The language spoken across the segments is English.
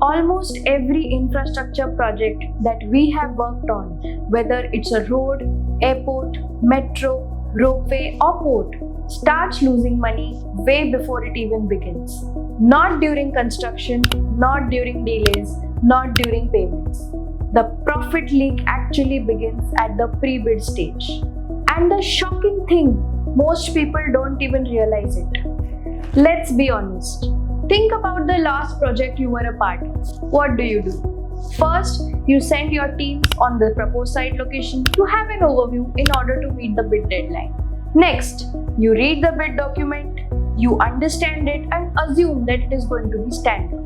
Almost every infrastructure project that we have worked on, whether it's a road, airport, metro, ropeway, or port, starts losing money way before it even begins. Not during construction, not during delays, not during payments. The profit leak actually begins at the pre-bid stage. And the shocking thing, most people don't even realize it. Let's be honest. Think about the last project you were a part of. What do? First, you send your teams on the proposed site location to have an overview in order to meet the bid deadline. Next, you read the bid document, you understand it and assume that it is going to be standard.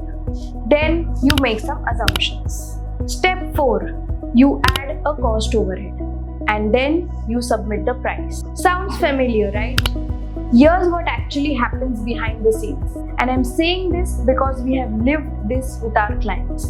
Then you make some assumptions. Step 4, you add a cost overhead and then you submit the price. Sounds familiar, right? Here's what actually happens behind the scenes. And I'm saying this because we have lived this with our clients.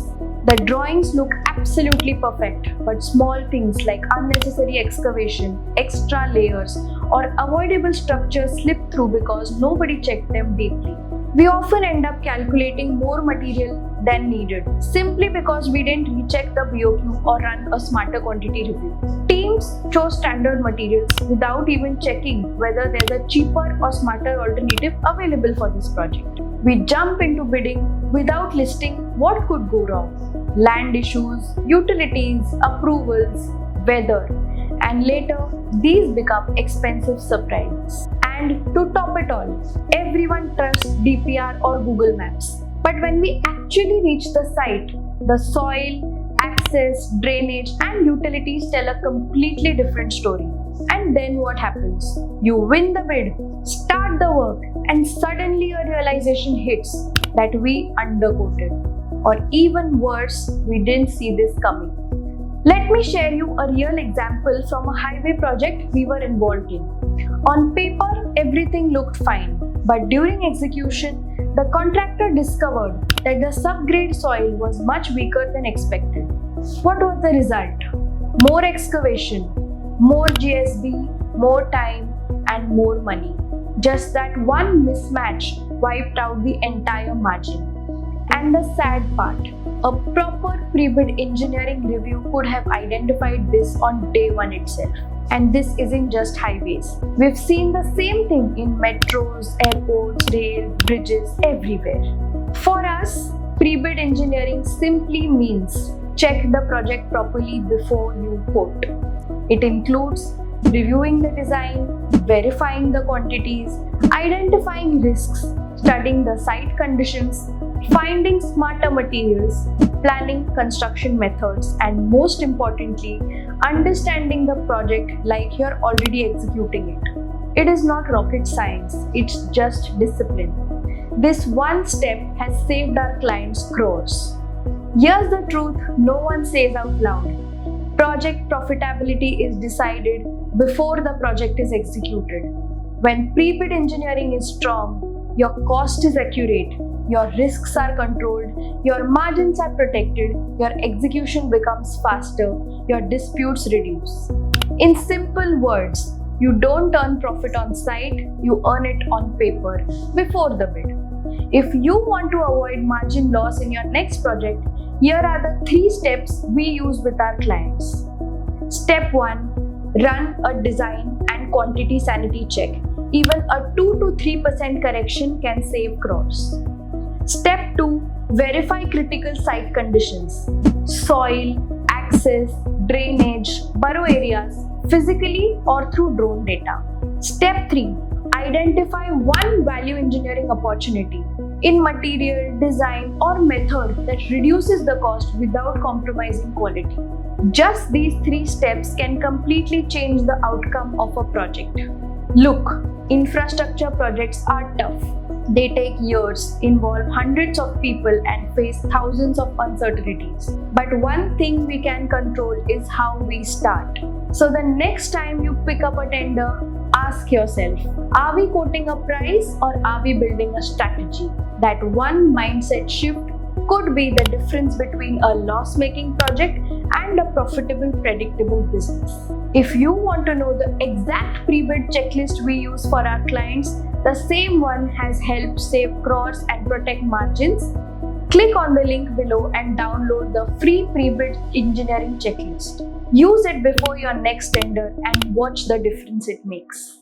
The drawings look absolutely perfect, but small things like unnecessary excavation, extra layers, or avoidable structures slip through because nobody checked them deeply. We often end up calculating more material than needed simply because we didn't recheck the BOQ or run a smarter quantity review. Teams chose standard materials without even checking whether there's a cheaper or smarter alternative available for this project. We jump into bidding without listing what could go wrong: land issues, utilities, approvals, weather, and later these become expensive surprises. And to top it all, everyone trusts DPR or Google Maps. But when we actually reach the site, the soil, access, drainage, and utilities tell a completely different story. And then what happens? You win the bid, start the work, and suddenly a realization hits that we underquoted. Or even worse, we didn't see this coming. Let me share you a real example from a highway project we were involved in. On paper, everything looked fine, but during execution, the contractor discovered that the subgrade soil was much weaker than expected. What was the result? More excavation, more GSB, more time, and more money. Just that one mismatch wiped out the entire margin. And the sad part, a proper pre-bid engineering review could have identified this on day one itself. And this isn't just highways. We've seen the same thing in metros, airports, rail, bridges, everywhere. For us, pre-bid engineering simply means check the project properly before you quote. It includes reviewing the design, verifying the quantities, identifying risks, studying the site conditions, finding smarter materials, planning construction methods, and most importantly, understanding the project like you're already executing it. It is not rocket science, it's just discipline. This one step has saved our clients crores. Here's the truth no one says out loud. Project profitability is decided before the project is executed. When pre-bid engineering is strong, your cost is accurate, your risks are controlled, your margins are protected, your execution becomes faster, your disputes reduce. In simple words, you don't earn profit on site, you earn it on paper before the bid. If you want to avoid margin loss in your next project, here are the 3 steps we use with our clients. Step 1, run a design and quantity sanity check. Even a 2 to 3% correction can save crores. Step 2, verify critical site conditions: soil, access, drainage, burrow areas, physically or through drone data. Step 3, identify one value engineering opportunity in material, design, or method that reduces the cost without compromising quality. Just these 3 steps can completely change the outcome of a project. Look, infrastructure projects are tough. They take years, involve hundreds of people, and face thousands of uncertainties. But one thing we can control is how we start. So the next time you pick up a tender, ask yourself, are we quoting a price or are we building a strategy? That one mindset shift could be the difference between a loss-making project and a profitable, predictable business. If you want to know the exact pre-bid checklist we use for our clients, the same one has helped save crores and protect margins, Click on the link below and download the free pre-built engineering checklist. Use it before your next tender and watch the difference it makes.